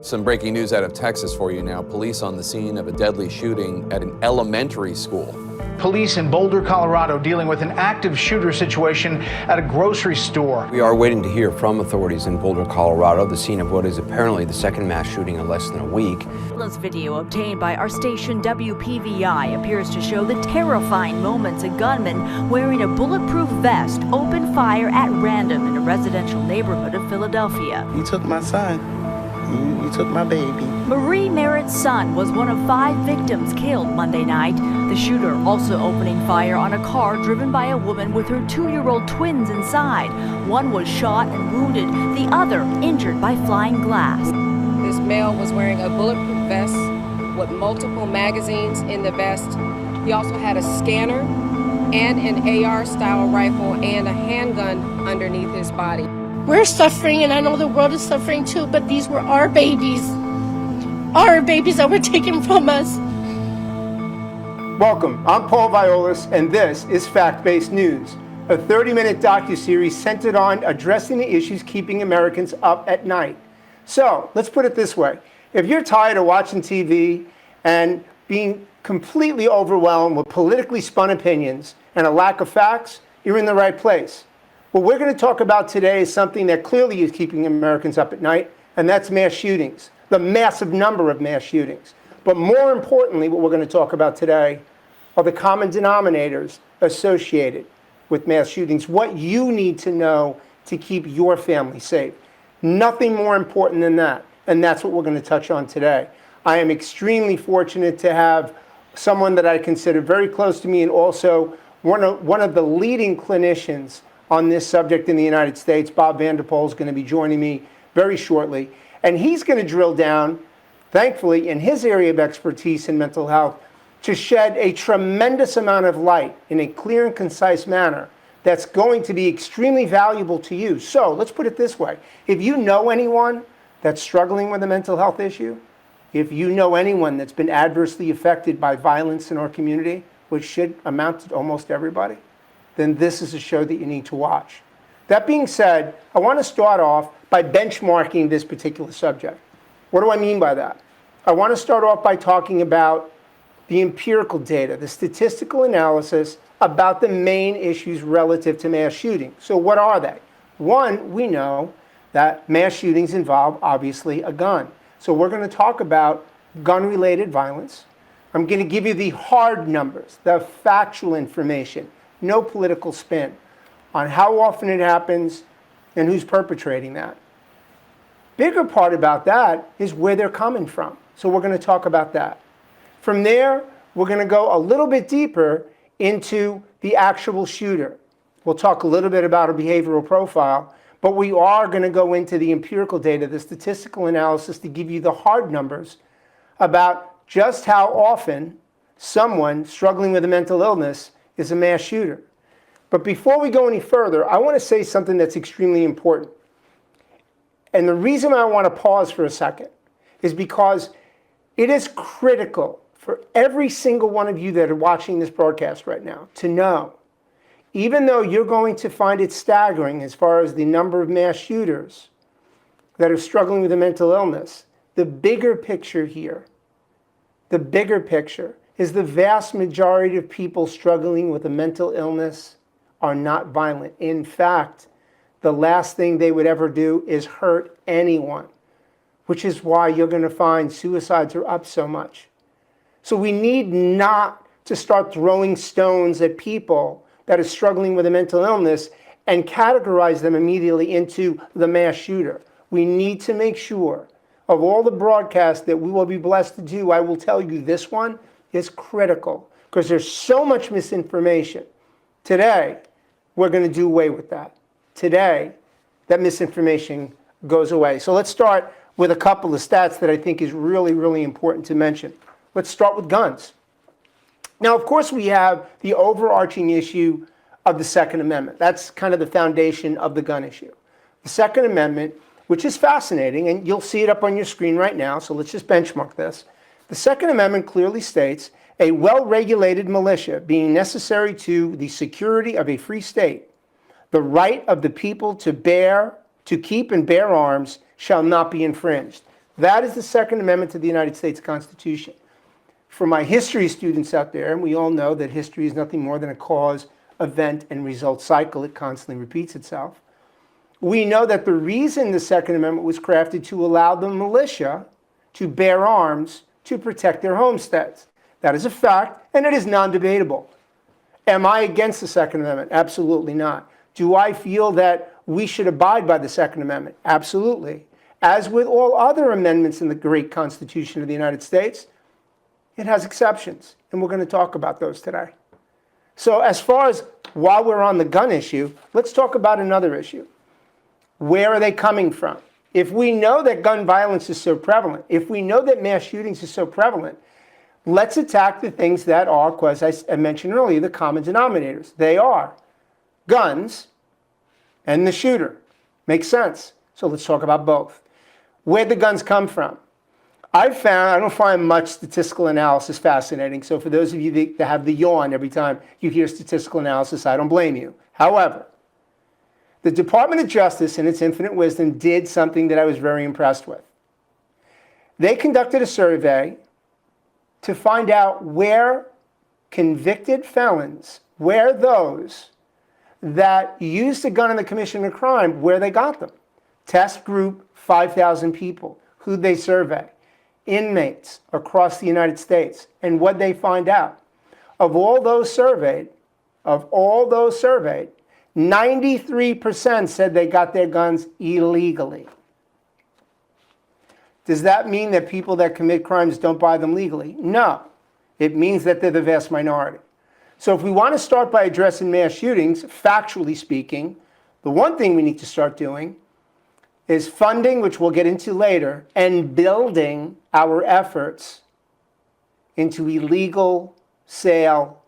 Some breaking news out of Texas for you now. Police on the scene of a deadly shooting at an elementary school. Police in Boulder, Colorado, dealing with an active shooter situation at a grocery store. We are waiting to hear from authorities in Boulder, Colorado, the scene of what is apparently the second mass shooting in less than a week. This video obtained by our station WPVI appears to show the terrifying moments a gunman wearing a bulletproof vest opened fire at random in a residential neighborhood of Philadelphia. You took my son. You took my baby. Marie Merritt's son was one of 5 victims killed Monday night. The shooter also opening fire on a car driven by a woman with her 2-year-old twins inside. One was shot and wounded, the other injured by flying glass. This male was wearing a bulletproof vest with multiple magazines in the vest. He also had a scanner and an AR-style rifle and a handgun underneath his body. We're suffering, and I know the world is suffering too, but these were our babies. Our babies that were taken from us. Welcome, I'm Paul Viollis, and this is Fact-Based News, a 30-minute docuseries centered on addressing the issues keeping Americans up at night. So, let's put it this way. If you're tired of watching TV and being completely overwhelmed with politically spun opinions and a lack of facts, you're in the right place. What we're going to talk about today is something that clearly is keeping Americans up at night, and that's mass shootings, the massive number of mass shootings. But more importantly, what we're going to talk about today are the common denominators associated with mass shootings, what you need to know to keep your family safe. Nothing more important than that, and that's what we're going to touch on today. I am extremely fortunate to have someone that I consider very close to me and also one of the leading clinicians on this subject in the United States. Bob VandePol is going to be joining me very shortly. And he's going to drill down, thankfully, in his area of expertise in mental health to shed a tremendous amount of light in a clear and concise manner that's going to be extremely valuable to you. So let's put it this way. If you know anyone that's struggling with a mental health issue, if you know anyone that's been adversely affected by violence in our community, which should amount to almost everybody, then this is a show that you need to watch. That being said, I want to start off by benchmarking this particular subject. What do I mean by that? I want to start off by talking about the empirical data, the statistical analysis about the main issues relative to mass shootings. So what are they? One, we know that mass shootings involve, obviously, a gun. So we're going to talk about gun-related violence. I'm going to give you the hard numbers, the factual information, no political spin, on how often it happens and who's perpetrating that. Bigger part about that is where they're coming from. So we're going to talk about that. From there, we're going to go a little bit deeper into the actual shooter. We'll talk a little bit about a behavioral profile, but we are going to go into the empirical data, the statistical analysis to give you the hard numbers about just how often someone struggling with a mental illness is a mass shooter. But before we go any further, I want to say something that's extremely important. And the reason I want to pause for a second is because it is critical for every single one of you that are watching this broadcast right now to know, even though you're going to find it staggering as far as the number of mass shooters that are struggling with a mental illness, the bigger picture here, the bigger picture is the vast majority of people struggling with a mental illness are not violent. In fact, the last thing they would ever do is hurt anyone, which is why you're going to find suicides are up so much. So we need not to start throwing stones at people that are struggling with a mental illness and categorize them immediately into the mass shooter. We need to make sure of all the broadcasts that we will be blessed to do, I will tell you this one is critical because there's so much misinformation. Today, we're going to do away with that. Today, that misinformation goes away. So let's start with a couple of stats that I think is really, really important to mention. Let's start with guns. Now, of course, we have the overarching issue of the Second Amendment. That's kind of the foundation of the gun issue. The Second Amendment, which is fascinating, and you'll see it up on your screen right now, so let's just benchmark this. The Second Amendment clearly states a well-regulated militia being necessary to the security of a free state, the right of the people to keep and bear arms shall not be infringed. That is the Second Amendment to the United States Constitution. For my history students out there, and we all know that history is nothing more than a cause, event, and result cycle. It constantly repeats itself. We know that the reason the Second Amendment was crafted to allow the militia to bear arms to protect their homesteads. That is a fact, and it is non-debatable. Am I against the Second Amendment? Absolutely not. Do I feel that we should abide by the Second Amendment? Absolutely. As with all other amendments in the great Constitution of the United States, it has exceptions, and we're going to talk about those today. So as far as while we're on the gun issue, let's talk about another issue. Where are they coming from? If we know that gun violence is so prevalent, if we know that mass shootings is so prevalent, let's attack the things that are, as I mentioned earlier, the common denominators. They are guns and the shooter. Makes sense. So let's talk about both. Where'd the guns come from? I don't find much statistical analysis fascinating. So for those of you that have the yawn every time you hear statistical analysis, I don't blame you. However, the Department of Justice, in its infinite wisdom, did something that I was very impressed with. They conducted a survey to find out where convicted felons, where those that used a gun in the commission of a crime, where they got them. Test group, 5,000 people. Who'd they survey? Inmates across the United States. And what'd they find out? Of all those surveyed, 93% said they got their guns illegally. Does that mean that people that commit crimes don't buy them legally? No. It means that they're the vast minority. So if we want to start by addressing mass shootings, factually speaking, the one thing we need to start doing is funding, which we'll get into later, and building our efforts into illegal sale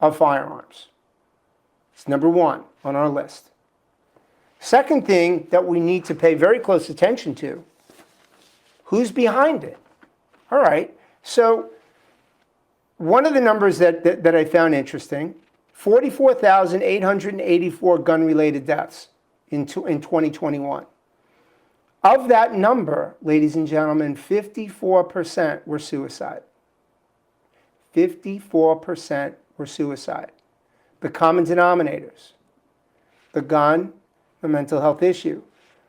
of firearms. It's number one on our list. Second thing that we need to pay very close attention to, who's behind it? All right, so one of the numbers that I found interesting, 44,884 gun-related deaths in 2021. Of that number, ladies and gentlemen, 54% were suicide. 54% were suicide. The common denominators, the gun, the mental health issue.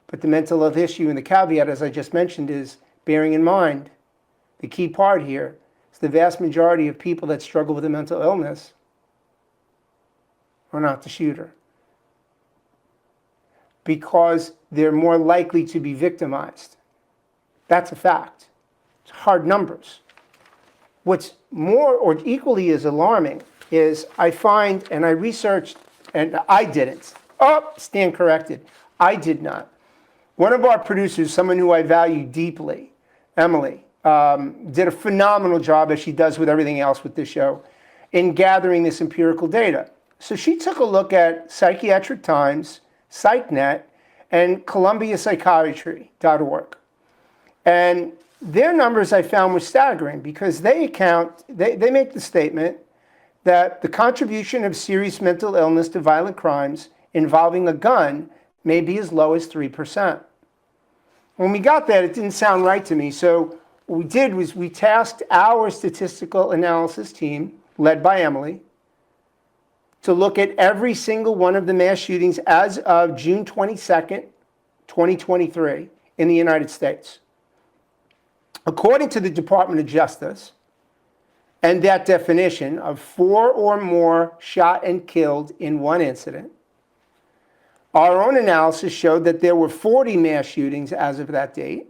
But the mental health issue and the caveat, as I just mentioned, is bearing in mind, the key part here is the vast majority of people that struggle with a mental illness are not the shooter, because they're more likely to be victimized. That's a fact. It's hard numbers. What's more or equally as alarming is I find, and I researched, and I didn't. Oh, stand corrected. I did not. One of our producers, someone who I value deeply, Emily, did a phenomenal job, as she does with everything else with this show, in gathering this empirical data. So she took a look at Psychiatric Times, PsychNet, and ColumbiaPsychiatry.org. And their numbers I found were staggering, because they make the statement that the contribution of serious mental illness to violent crimes involving a gun may be as low as 3%. When we got that, it didn't sound right to me. So what we did was we tasked our statistical analysis team, led by Emily, to look at every single one of the mass shootings as of June 22nd, 2023 in the United States. According to the Department of Justice, and that definition of 4 or more shot and killed in one incident, our own analysis showed that there were 40 mass shootings as of that date.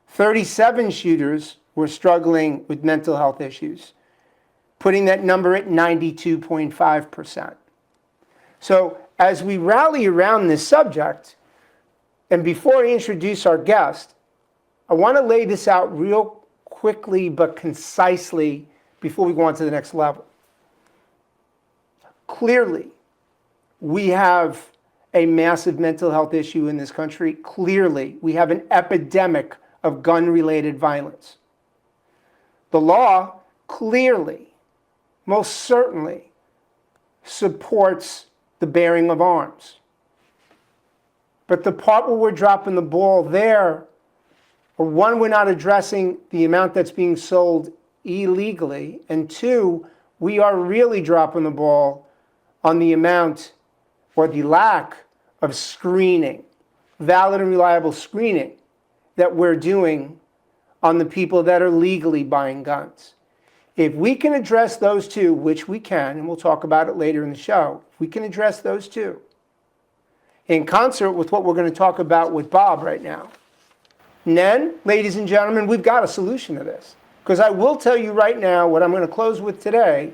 37 shooters were struggling with mental health issues, putting that number at 92.5%. So as we rally around this subject, and before I introduce our guest, I want to lay this out real quickly but concisely before we go on to the next level. Clearly, we have a massive mental health issue in this country. Clearly, we have an epidemic of gun-related violence. The law clearly, most certainly, supports the bearing of arms. But the part where we're dropping the ball there or one, we're not addressing the amount that's being sold illegally, and two, we are really dropping the ball on the amount or the lack of screening, valid and reliable screening that we're doing on the people that are legally buying guns. If we can address those two, which we can, and we'll talk about it later in the show, if we can address those two, in concert with what we're going to talk about with Bob right now, then, ladies and gentlemen, we've got a solution to this. Because I will tell you right now, what I'm going to close with today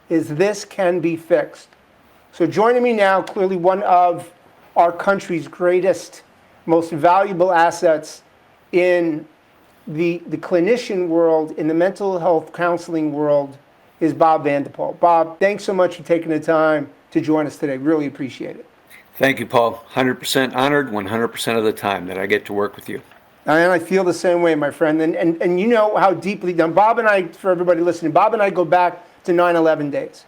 is this can be fixed. So joining me now, clearly one of our country's greatest, most valuable assets in the clinician world, in the mental health counseling world, is Bob VandePol. Bob, thanks so much for taking the time to join us today. Really appreciate it. Thank you, Paul. 100% honored, 100% of the time that I get to work with you. And I feel the same way, my friend. And you know how deeply done. Bob and I, for everybody listening, Bob and I go back to 9/11 days.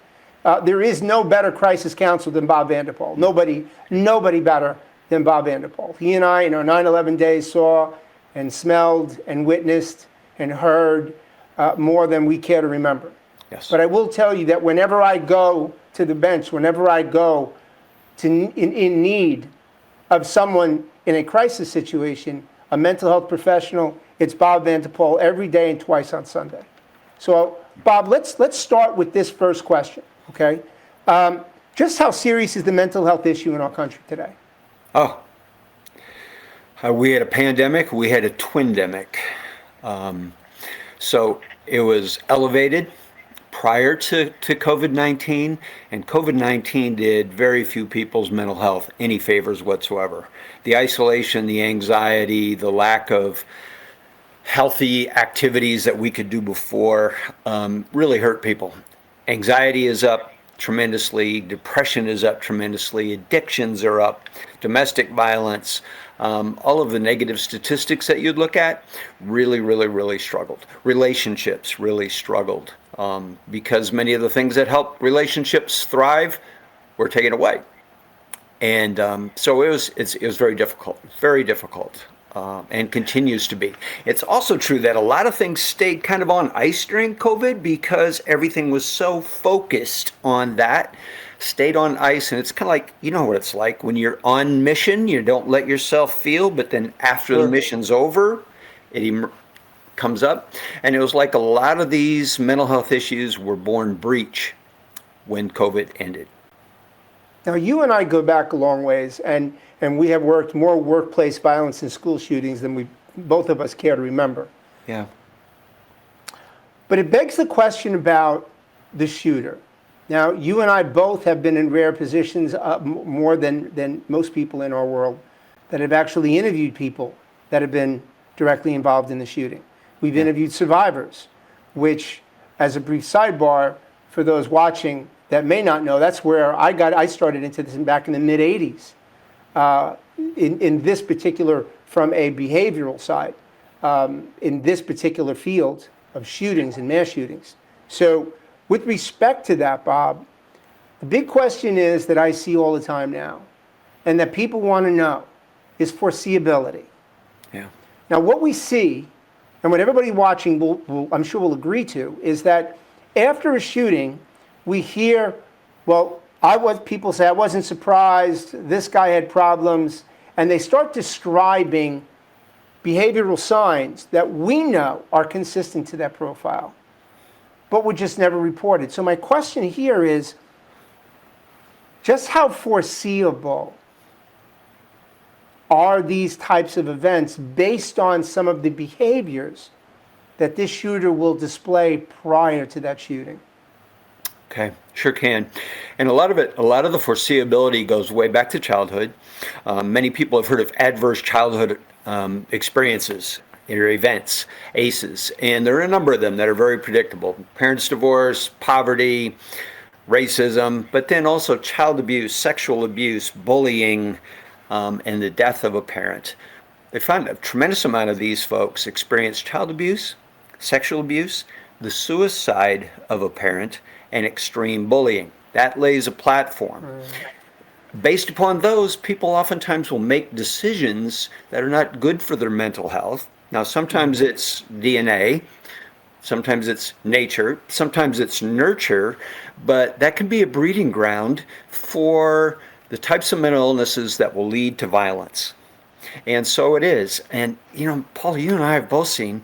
There is no better crisis counselor than Bob VandePol. Nobody better than Bob VandePol. He and I, in our 9/11 days, saw and smelled and witnessed and heard more than we care to remember. Yes. But I will tell you that whenever I go to the bench, whenever I go in need of someone in a crisis situation, a mental health professional, it's Bob VandePol every day and twice on Sunday. So, Bob, let's start with this first question, okay? Just how serious is the mental health issue in our country today? We had a pandemic, we had a twindemic. So it was elevated prior to COVID-19, and COVID-19 did very few people's mental health any favors whatsoever. The isolation, the anxiety, the lack of healthy activities that we could do before really hurt people. Anxiety is up tremendously, depression is up tremendously, addictions are up, domestic violence, all of the negative statistics that you'd look at really struggled. Relationships really struggled because many of the things that help relationships thrive were taken away. And so it was very difficult, and continues to be. It's also true that a lot of things stayed kind of on ice during COVID because everything was so focused on that, stayed on ice. And it's kind of like, you know what it's like when you're on mission, you don't let yourself feel, but then after the mission's over, it comes up. And it was like a lot of these mental health issues were born breach when COVID ended. Now, you and I go back a long ways, and we have worked more workplace violence and school shootings than both of us care to remember. Yeah. But it begs the question about the shooter. Now, you and I both have been in rare positions, more than most people in our world, that have actually interviewed people that have been directly involved in the shooting. We've interviewed survivors, which, as a brief sidebar, for those watching that may not know, that's where I started into this back in the mid-'80s. In this particular, from a behavioral side, in this particular field of shootings and mass shootings. So with respect to that, Bob, the big question is that I see all the time now, and that people want to know, is foreseeability. Yeah. Now what we see, and what everybody watching I'm sure will agree to, is that after a shooting, we hear, well, people say, I wasn't surprised, this guy had problems, and they start describing behavioral signs that we know are consistent to that profile, but were just never reported. So my question here is, just how foreseeable are these types of events based on some of the behaviors that this shooter will display prior to that shooting? Okay, sure can. And a lot of the foreseeability goes way back to childhood. Many people have heard of adverse childhood experiences or events, ACEs, and there are a number of them that are very predictable. Parents' divorce, poverty, racism, but then also child abuse, sexual abuse, bullying, and the death of a parent. They find a tremendous amount of these folks experience child abuse, sexual abuse, the suicide of a parent, and extreme bullying. That lays a platform. Based upon those, people oftentimes will make decisions that are not good for their mental health, Now, sometimes it's DNA, sometimes it's nature, sometimes it's nurture, but that can be a breeding ground for the types of mental illnesses that will lead to violence. And so it is. And, Paul, you and I have both seen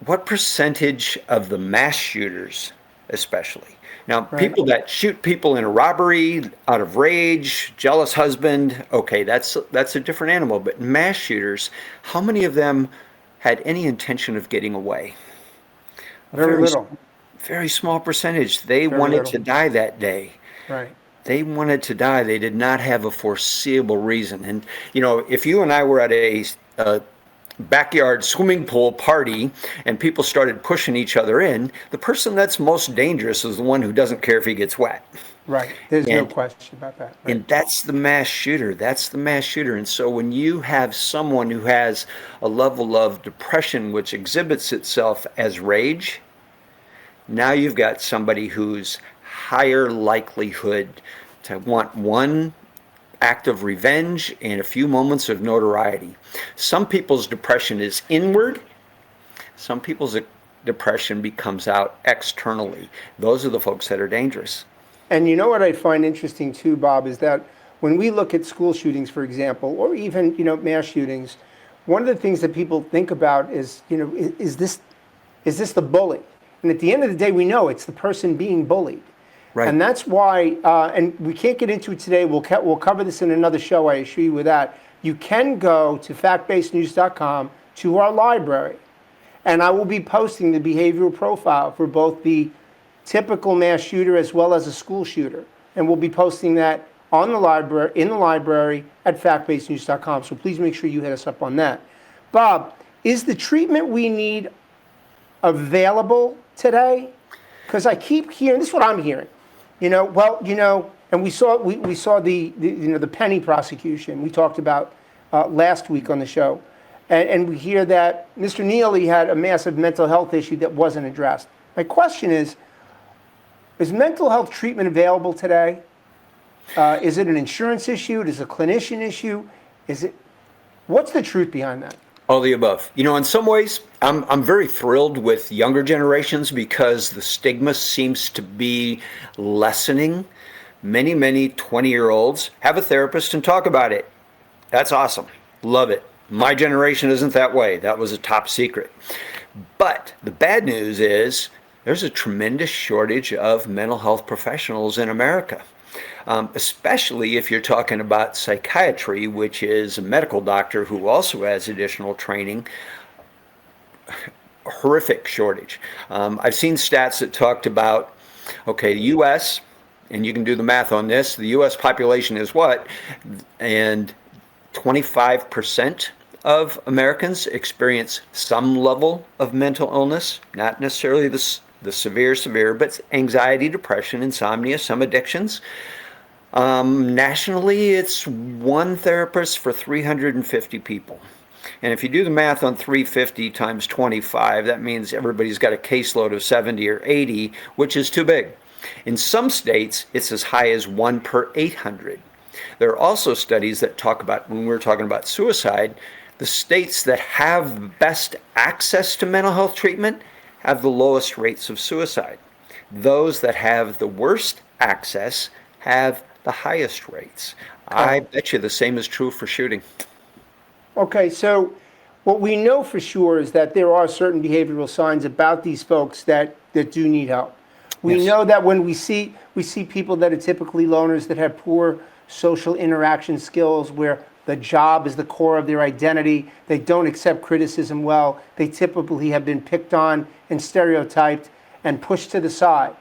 what percentage of the mass shooters, especially. Now, people that shoot people in a robbery out of rage, jealous husband, okay, that's a different animal. But mass shooters, how many of them had any intention of getting away? Very little. Very small percentage. They Very wanted little. to die that day. Right. They wanted to die. They did not have a foreseeable reason. And, if you and I were at a backyard swimming pool party and people started pushing each other in, the person that's most dangerous is the one who doesn't care if he gets wet. Right. There's no question about that. Right. And that's the mass shooter. That's the mass shooter. And so when you have someone who has a level of depression which exhibits itself as rage, now you've got somebody who's higher likelihood to want one act of revenge and a few moments of notoriety. Some people's depression is inward. Some people's depression becomes out externally. Those are the folks that are dangerous. And you know what I find interesting too, Bob, is that when we look at school shootings, for example, or even, mass shootings, one of the things that people think about is, is this the bully? And at the end of the day, we know it's the person being bullied. Right. And that's why, and we can't get into it today, we'll cover this in another show, I assure you with that. You can go to factbasednews.com to our library, and I will be posting the behavioral profile for both the typical mass shooter as well as a school shooter. And we'll be posting that on the library, in the library at factbasednews.com. So please make sure you hit us up on that. Bob, is the treatment we need available today? Because I keep hearing, this is what I'm hearing. And we saw the Penny prosecution we talked about last week on the show. And we hear that Mr. Neely had a massive mental health issue that wasn't addressed. My question is mental health treatment available today? Is it an insurance issue? Is it a clinician issue? What's the truth behind that? All the above. In some ways, I'm very thrilled with younger generations because the stigma seems to be lessening. Many 20-year-olds have a therapist and talk about it. That's awesome. Love it. My generation isn't that way. That was a top secret. But the bad news is there's a tremendous shortage of mental health professionals in America. Especially if you're talking about psychiatry, which is a medical doctor who also has additional training. Horrific shortage. I've seen stats that talked about, the U.S., and you can do the math on this, the U.S. population is what? And 25% of Americans experience some level of mental illness, not necessarily the severe, but anxiety, depression, insomnia, some addictions. Nationally, it's one therapist for 350 people. And if you do the math on 350 times 25, that means everybody's got a caseload of 70 or 80, which is too big. In some states, it's as high as 1 per 800. There are also studies that talk about, when we're talking about suicide, the states that have the best access to mental health treatment have the lowest rates of suicide. Those that have the worst access have the highest rates. I bet you the same is true for shooting. Okay, so what we know for sure is that there are certain behavioral signs about these folks that do need help. We know that when we see people that are typically loners that have poor social interaction skills, where the job is the core of their identity, they don't accept criticism well, they typically have been picked on and stereotyped and pushed to the side.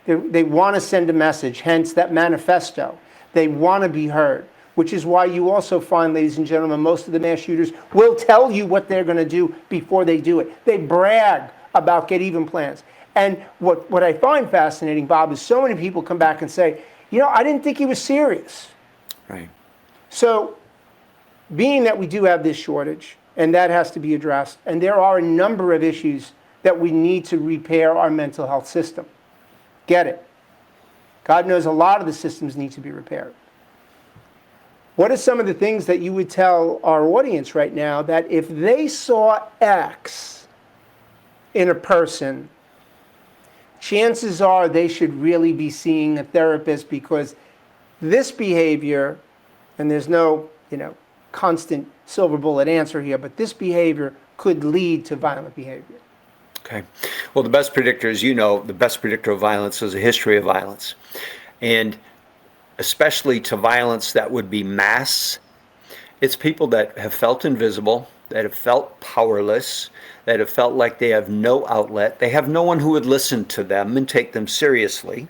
They want to send a message, hence that manifesto. They want to be heard, which is why you also find, ladies and gentlemen, most of the mass shooters will tell you what they're going to do before they do it. They brag about get-even plans. And what I find fascinating, Bob, is so many people come back and say, I didn't think he was serious. Right. So being that we do have this shortage, and that has to be addressed, and there are a number of issues that we need to repair our mental health system. Get it. God knows a lot of the systems need to be repaired. What are some of the things that you would tell our audience right now that if they saw X in a person, chances are they should really be seeing a therapist, because this behavior, and there's no, constant silver bullet answer here, but this behavior could lead to violent behavior? Okay. Well, the best predictor, as you know, the best predictor of violence is a history of violence. And especially to violence that would be mass, it's people that have felt invisible, that have felt powerless, that have felt like they have no outlet. They have no one who would listen to them and take them seriously.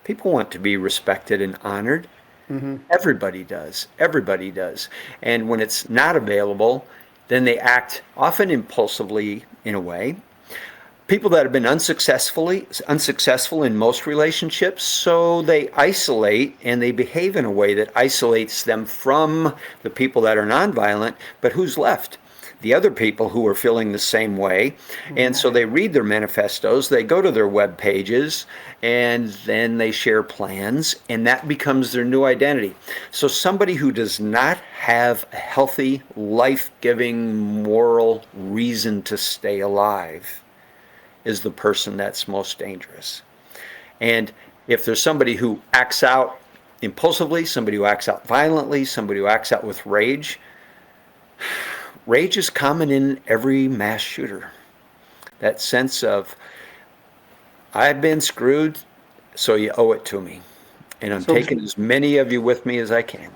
People want to be respected and honored. Mm-hmm. Everybody does. Everybody does. And when it's not available, then they act often impulsively in a way. People that have been unsuccessful in most relationships, so they isolate and they behave in a way that isolates them from the people that are nonviolent. But who's left? The other people who are feeling the same way. And so they read their manifestos, they go to their web pages, and then they share plans, and that becomes their new identity. So somebody who does not have a healthy, life-giving, moral reason to stay alive is the person that's most dangerous. And if there's somebody who acts out impulsively, somebody who acts out violently, somebody who acts out with rage, rage is common in every mass shooter. That sense of, I've been screwed, so you owe it to me. And I'm taking as many of you with me as I can.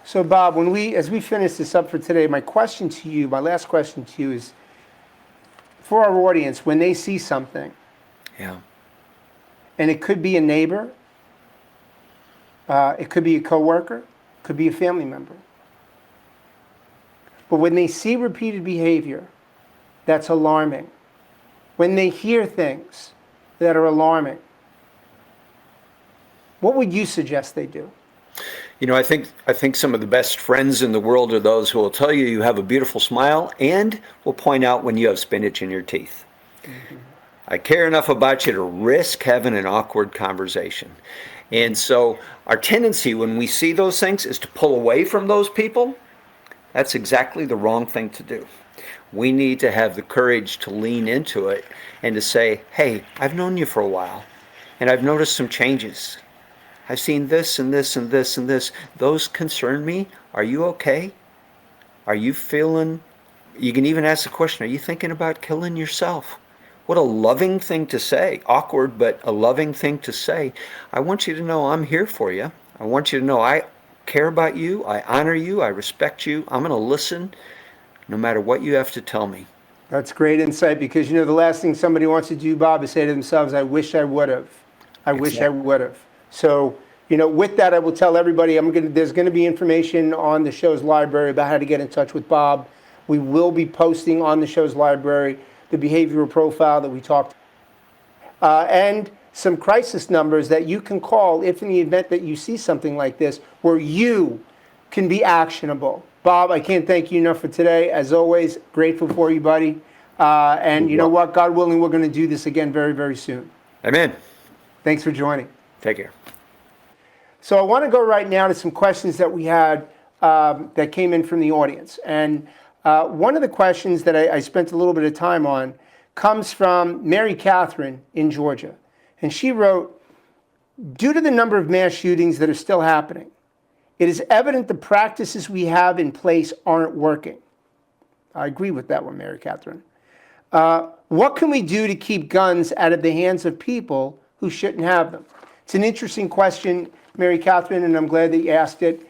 So Bob, as we finish this up for today, my last question to you is, for our audience, when they see something, and it could be a neighbor, it could be a coworker, it could be a family member, but when they see repeated behavior that's alarming, when they hear things that are alarming, what would you suggest they do? I think some of the best friends in the world are those who will tell you you have a beautiful smile and will point out when you have spinach in your teeth. Mm-hmm. I care enough about you to risk having an awkward conversation. And so our tendency when we see those things is to pull away from those people. That's exactly the wrong thing to do. We need to have the courage to lean into it and to say, hey, I've known you for a while, and I've noticed some changes. I've seen this and this and this and this. Those concern me. Are you okay? Are you feeling, you can even ask the question, are you thinking about killing yourself? What a loving thing to say. Awkward, but a loving thing to say. I want you to know I'm here for you. I want you to know I care about you. I honor you. I respect you. I'm going to listen no matter what you have to tell me. That's great insight, because the last thing somebody wants to do, Bob, is say to themselves, I wish I would have. I wish I would have. So, with that, I will tell everybody there's going to be information on the show's library about how to get in touch with Bob. We will be posting on the show's library the behavioral profile that we talked and some crisis numbers that you can call if in the event that you see something like this where you can be actionable. Bob, I can't thank you enough for today. As always, grateful for you, buddy. And you know what? God willing, we're going to do this again very, very soon. Amen. Thanks for joining. Take care. So I want to go right now to some questions that we had that came in from the audience. And one of the questions that I spent a little bit of time on comes from Mary Catherine in Georgia. And she wrote, due to the number of mass shootings that are still happening, it is evident the practices we have in place aren't working. I agree with that one, Mary Catherine. What can we do to keep guns out of the hands of people who shouldn't have them? It's an interesting question, Mary Catherine, and I'm glad that you asked it.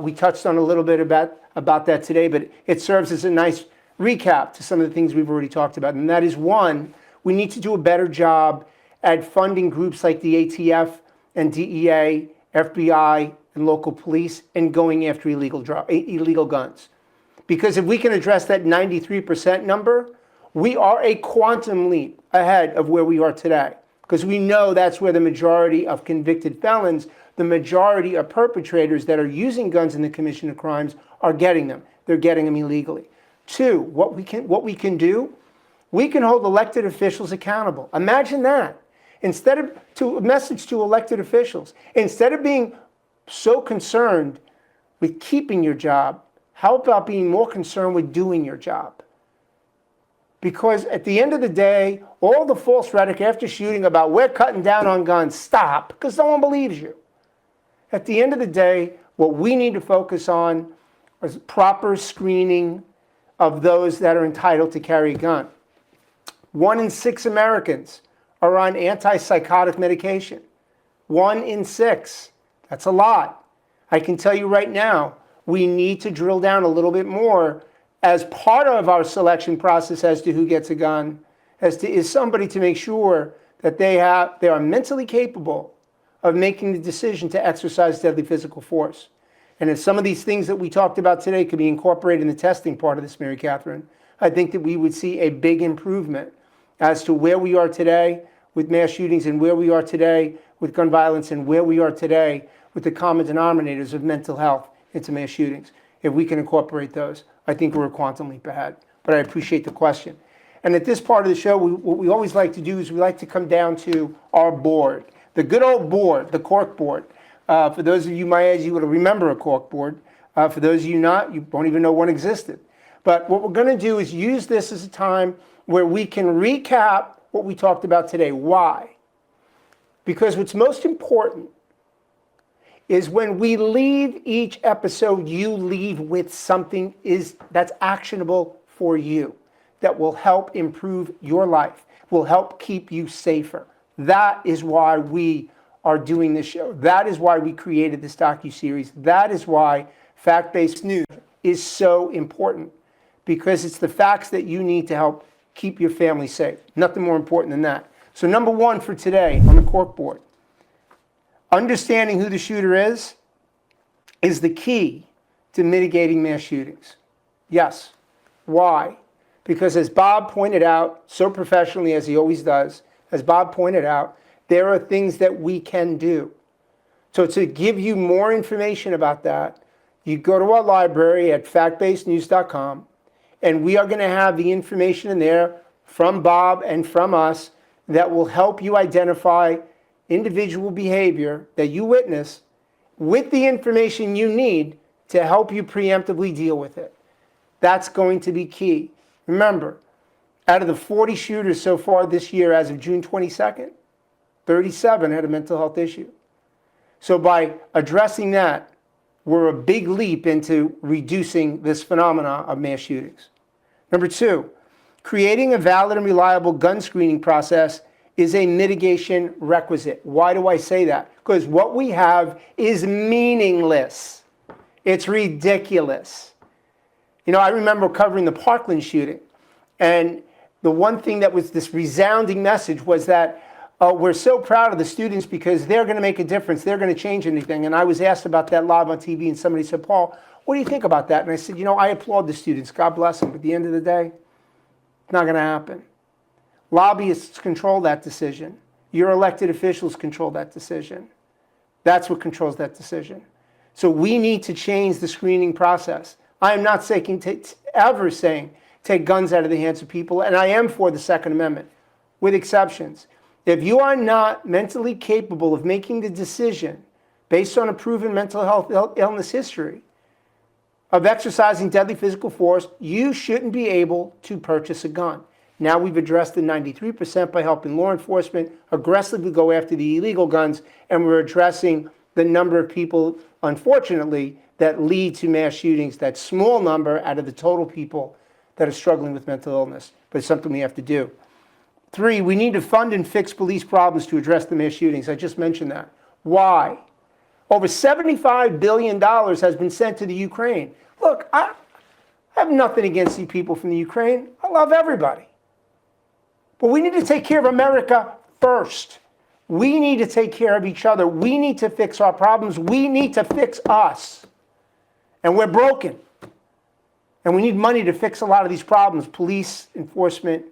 We touched on a little bit about that today, but it serves as a nice recap to some of the things we've already talked about. And that is, one, we need to do a better job at funding groups like the ATF and DEA, FBI, and local police, and going after illegal guns. Because if we can address that 93% number, we are a quantum leap ahead of where we are today. Because we know that's where the majority of convicted felons, the majority of perpetrators that are using guns in the commission of crimes are getting them. They're getting them illegally. Two, what we can do, we can hold elected officials accountable. Imagine that. A message to elected officials, instead of being so concerned with keeping your job? How about being more concerned with doing your job? Because at the end of the day, all the false rhetoric after shooting about we're cutting down on guns, stop, because no one believes you. At the end of the day, what we need to focus on is proper screening of those that are entitled to carry a gun. 1 in 6 Americans are on antipsychotic medication. 1 in 6. That's a lot. I can tell you right now, we need to drill down a little bit more as part of our selection process as to who gets a gun, as to is somebody to make sure that they are mentally capable of making the decision to exercise deadly physical force. And if some of these things that we talked about today could be incorporated in the testing part of this, Mary Catherine, I think that we would see a big improvement as to where we are today with mass shootings and where we are today with gun violence and where we are today with the common denominators of mental health into mass shootings. If we can incorporate those, I think we're a quantum leap ahead. But I appreciate the question. And at this part of the show, what we always like to do is we like to come down to our board, the good old board, the cork board. For those of you my age, you will remember a cork board. For those of you not, you won't even know one existed. But what we're going to do is use this as a time where we can recap what we talked about today. Why? Because what's most important is when we leave each episode, you leave with something that's actionable for you, that will help improve your life, will help keep you safer. That is why we are doing this show. That is why we created this docuseries. That is why fact-based news is so important, because it's the facts that you need to help keep your family safe. Nothing more important than that. So number 1 for today on the cork board, understanding who the shooter is the key to mitigating mass shootings. Yes. Why? Because as Bob pointed out, so professionally as he always does, as Bob pointed out, there are things that we can do. So to give you more information about that, you go to our library at factbasednews.com, and we are going to have the information in there from Bob and from us that will help you identify individual behavior that you witness with the information you need to help you preemptively deal with it. That's going to be key. Remember, out of the 40 shooters so far this year, as of June 22nd, 37 had a mental health issue. So by addressing that, we're a big leap into reducing this phenomena of mass shootings. Number 2, creating a valid and reliable gun screening process is a mitigation requisite. Why do I say that? Because what we have is meaningless. It's ridiculous. You know, I remember covering the Parkland shooting, and the one thing that was this resounding message was that we're so proud of the students because they're going to make a difference. They're going to change anything. And I was asked about that live on TV, and somebody said, Paul, what do you think about that? And I said, you know, I applaud the students. God bless them. But at the end of the day, it's not going to happen. Lobbyists control that decision. Your elected officials control that decision. That's what controls that decision. So we need to change the screening process. I am not ever saying take guns out of the hands of people, and I am for the Second Amendment, with exceptions. If you are not mentally capable of making the decision based on a proven mental health illness history of exercising deadly physical force, you shouldn't be able to purchase a gun. Now we've addressed the 93% by helping law enforcement aggressively go after the illegal guns, and we're addressing the number of people, unfortunately, that lead to mass shootings, that small number out of the total people that are struggling with mental illness. But it's something we have to do. 3, we need to fund and fix police problems to address the mass shootings. I just mentioned that. Why? Over $75 billion has been sent to the Ukraine. Look, I have nothing against the people from the Ukraine. I love everybody. But we need to take care of America first. We need to take care of each other. We need to fix our problems. We need to fix us. And we're broken. And we need money to fix a lot of these problems. Police enforcement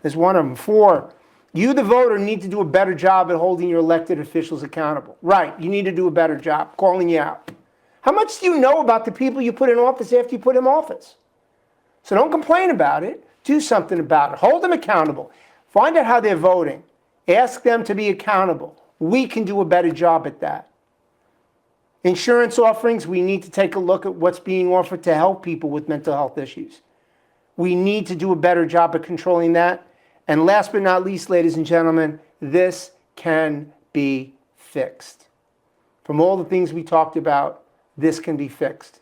is one of them. 4, you, the voter, need to do a better job at holding your elected officials accountable. Right, you need to do a better job calling you out. How much do you know about the people you put in office after you put them in office? So don't complain about it. Do something about it. Hold them accountable. Find out how they're voting. Ask them to be accountable. We can do a better job at that. Insurance offerings, we need to take a look at what's being offered to help people with mental health issues. We need to do a better job at controlling that. And last but not least, ladies and gentlemen, this can be fixed. From all the things we talked about, this can be fixed.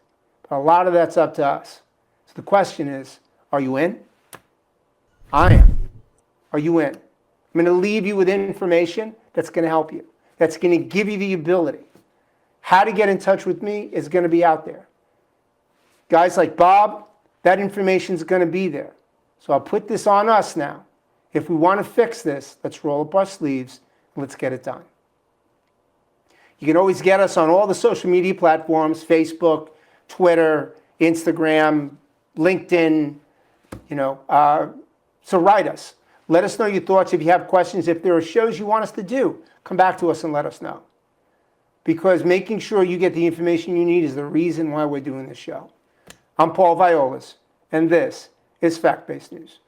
But a lot of that's up to us. So the question is, are you in? I am. Are you in? I'm going to leave you with information that's going to help you, that's going to give you the ability. How to get in touch with me is going to be out there. Guys like Bob, that information is going to be there. So I'll put this on us now. If we want to fix this, let's roll up our sleeves and let's get it done. You can always get us on all the social media platforms, Facebook, Twitter, Instagram, LinkedIn, so write us. Let us know your thoughts. If you have questions, if there are shows you want us to do, come back to us and let us know. Because making sure you get the information you need is the reason why we're doing this show. I'm Paul Viollis, and this is Fact-Based News.